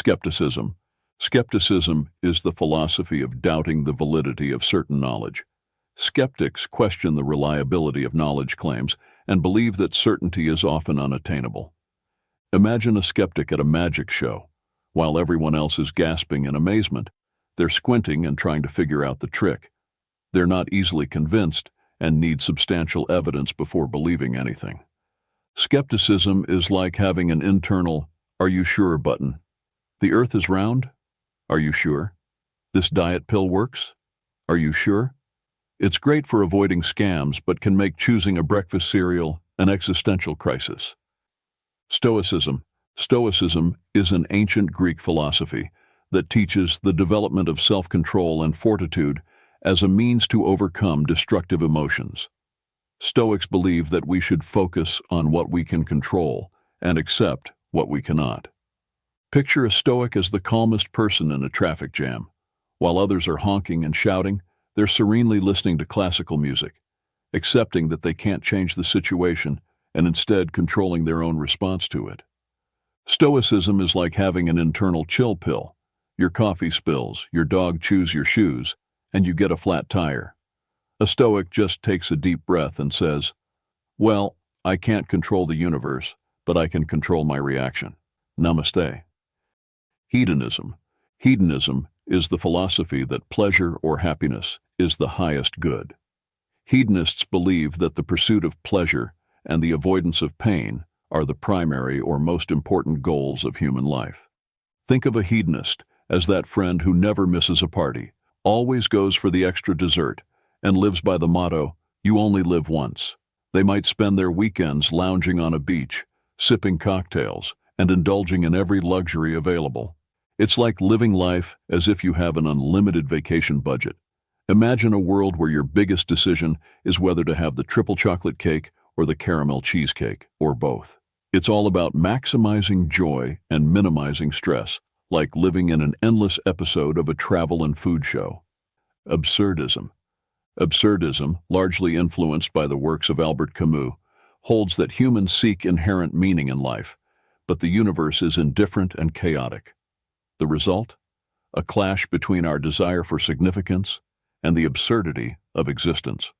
Skepticism. Skepticism is the philosophy of doubting the validity of certain knowledge. Skeptics question the reliability of knowledge claims and believe that certainty is often unattainable. Imagine a skeptic at a magic show. While everyone else is gasping in amazement, they're squinting and trying to figure out the trick. They're not easily convinced and need substantial evidence before believing anything. Skepticism is like having an internal, "Are you sure?" button. The earth is round? Are you sure? This diet pill works? Are you sure? It's great for avoiding scams, but can make choosing a breakfast cereal an existential crisis. Stoicism. Stoicism is an ancient Greek philosophy that teaches the development of self-control and fortitude as a means to overcome destructive emotions. Stoics believe that we should focus on what we can control and accept what we cannot. Picture a Stoic as the calmest person in a traffic jam. While others are honking and shouting, they're serenely listening to classical music, accepting that they can't change the situation and instead controlling their own response to it. Stoicism is like having an internal chill pill. Your coffee spills, your dog chews your shoes, and you get a flat tire. A Stoic just takes a deep breath and says, "Well, I can't control the universe, but I can control my reaction. Namaste." Hedonism. Hedonism is the philosophy that pleasure or happiness is the highest good. Hedonists believe that the pursuit of pleasure and the avoidance of pain are the primary or most important goals of human life. Think of a hedonist as that friend who never misses a party, always goes for the extra dessert, and lives by the motto, "You only live once." They might spend their weekends lounging on a beach, sipping cocktails, and indulging in every luxury available. It's like living life as if you have an unlimited vacation budget. Imagine a world where your biggest decision is whether to have the triple chocolate cake or the caramel cheesecake, or both. It's all about maximizing joy and minimizing stress, like living in an endless episode of a travel and food show. Absurdism. Absurdism, largely influenced by the works of Albert Camus, holds that humans seek inherent meaning in life, but the universe is indifferent and chaotic. The result? A clash between our desire for significance and the absurdity of existence.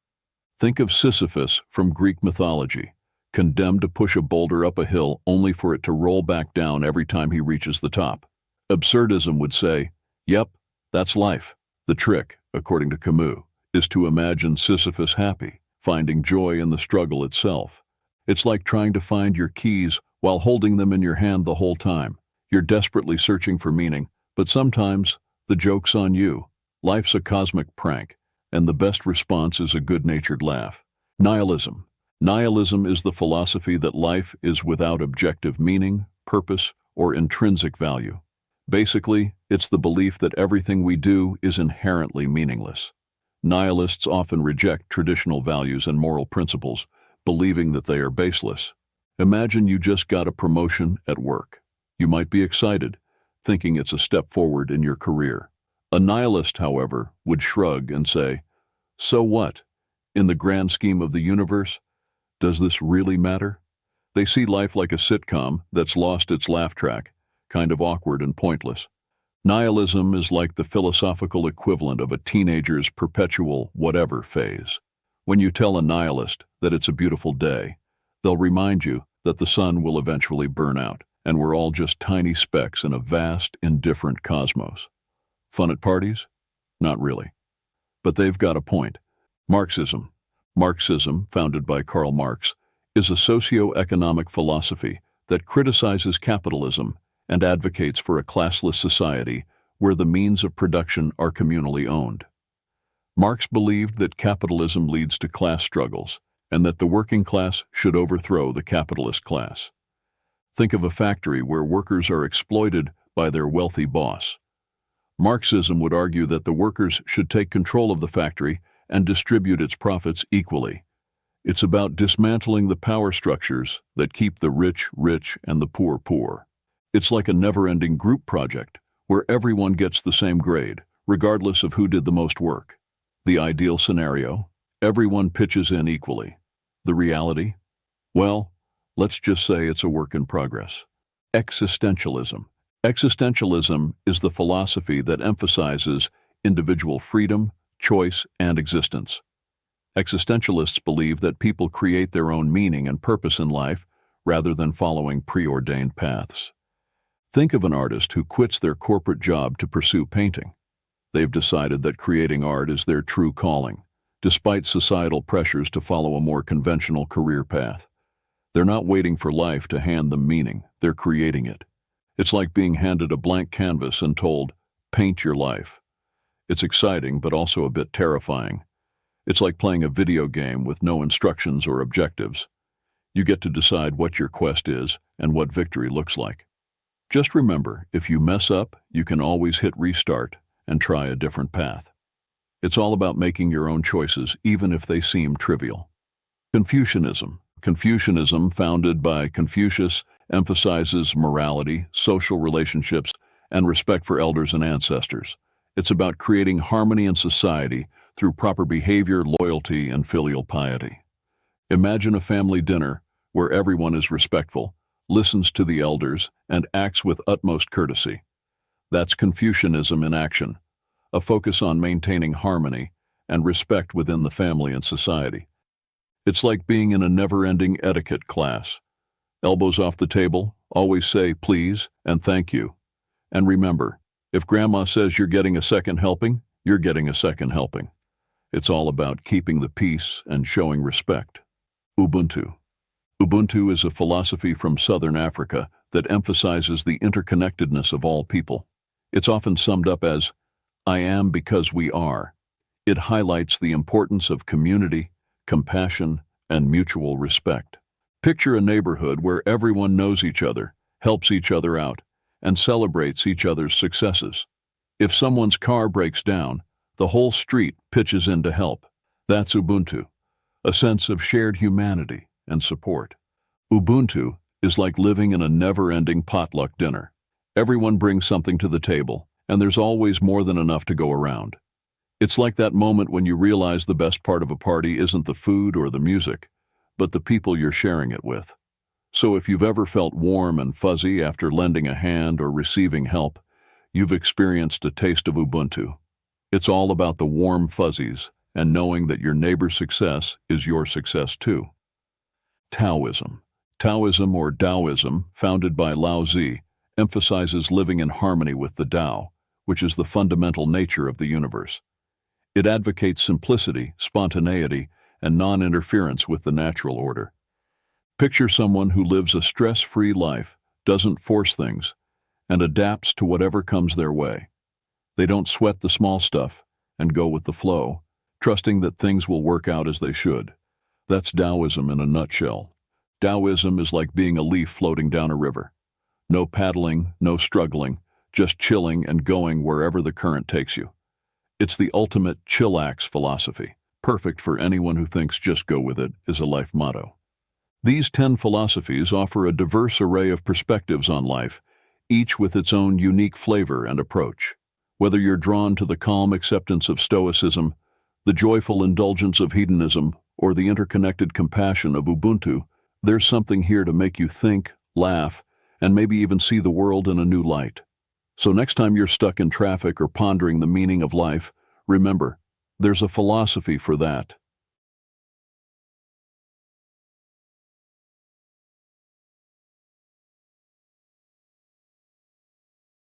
Think of Sisyphus from Greek mythology, condemned to push a boulder up a hill only for it to roll back down every time he reaches the top. Absurdism would say, "Yep, that's life." The trick, according to Camus, is to imagine Sisyphus happy, finding joy in the struggle itself. It's like trying to find your keys while holding them in your hand the whole time. You're desperately searching for meaning, but sometimes the joke's on you. Life's a cosmic prank, and the best response is a good-natured laugh. Nihilism. Nihilism is the philosophy that life is without objective meaning, purpose, or intrinsic value. Basically, it's the belief that everything we do is inherently meaningless. Nihilists often reject traditional values and moral principles, believing that they are baseless. Imagine you just got a promotion at work. You might be excited, thinking it's a step forward in your career. A nihilist, however, would shrug and say, "So what? In the grand scheme of the universe, does this really matter?" They see life like a sitcom that's lost its laugh track, kind of awkward and pointless. Nihilism is like the philosophical equivalent of a teenager's perpetual whatever phase. When you tell a nihilist that it's a beautiful day, they'll remind you that the sun will eventually burn out, and we're all just tiny specks in a vast, indifferent cosmos. Fun at parties? Not really. But they've got a point. Marxism. Marxism, founded by Karl Marx, is a socio-economic philosophy that criticizes capitalism and advocates for a classless society where the means of production are communally owned. Marx believed that capitalism leads to class struggles and that the working class should overthrow the capitalist class. Think of a factory where workers are exploited by their wealthy boss. Marxism would argue that the workers should take control of the factory and distribute its profits equally. It's about dismantling the power structures that keep the rich rich and the poor poor. It's like a never-ending group project where everyone gets the same grade, regardless of who did the most work. The ideal scenario: everyone pitches in equally. The reality? Well, let's just say it's a work in progress. Existentialism. Existentialism is the philosophy that emphasizes individual freedom, choice, and existence. Existentialists believe that people create their own meaning and purpose in life rather than following preordained paths. Think of an artist who quits their corporate job to pursue painting. They've decided that creating art is their true calling, despite societal pressures to follow a more conventional career path. They're not waiting for life to hand them meaning, they're creating it. It's like being handed a blank canvas and told, paint your life. It's exciting, but also a bit terrifying. It's like playing a video game with no instructions or objectives. You get to decide what your quest is and what victory looks like. Just remember, if you mess up, you can always hit restart and try a different path. It's all about making your own choices, even if they seem trivial. Confucianism. Confucianism, founded by Confucius, emphasizes morality, social relationships, and respect for elders and ancestors. It's about creating harmony in society through proper behavior, loyalty, and filial piety. Imagine a family dinner where everyone is respectful, listens to the elders, and acts with utmost courtesy. That's Confucianism in action, a focus on maintaining harmony and respect within the family and society. It's like being in a never-ending etiquette class. Elbows off the table, always say please and thank you. And remember, if Grandma says you're getting a second helping, you're getting a second helping. It's all about keeping the peace and showing respect. Ubuntu. Ubuntu is a philosophy from Southern Africa that emphasizes the interconnectedness of all people. It's often summed up as, I am because we are. It highlights the importance of community, compassion, and mutual respect. Picture a neighborhood where everyone knows each other, helps each other out, and celebrates each other's successes. If someone's car breaks down, the whole street pitches in to help. That's Ubuntu, a sense of shared humanity and support. Ubuntu is like living in a never-ending potluck dinner. Everyone brings something to the table, and there's always more than enough to go around. It's like that moment when you realize the best part of a party isn't the food or the music, but the people you're sharing it with. So if you've ever felt warm and fuzzy after lending a hand or receiving help, you've experienced a taste of Ubuntu. It's all about the warm fuzzies and knowing that your neighbor's success is your success too. Taoism. Taoism or Daoism, founded by Lao Tzu, emphasizes living in harmony with the Tao, which is the fundamental nature of the universe. It advocates simplicity, spontaneity, and non-interference with the natural order. Picture someone who lives a stress-free life, doesn't force things, and adapts to whatever comes their way. They don't sweat the small stuff and go with the flow, trusting that things will work out as they should. That's Daoism in a nutshell. Daoism is like being a leaf floating down a river. No paddling, no struggling, just chilling and going wherever the current takes you. It's the ultimate chillax philosophy, perfect for anyone who thinks just go with it is a life motto. These 10 philosophies offer a diverse array of perspectives on life, each with its own unique flavor and approach. Whether you're drawn to the calm acceptance of Stoicism, the joyful indulgence of Hedonism, or the interconnected compassion of Ubuntu, there's something here to make you think, laugh, and maybe even see the world in a new light. So next time you're stuck in traffic or pondering the meaning of life, remember, there's a philosophy for that.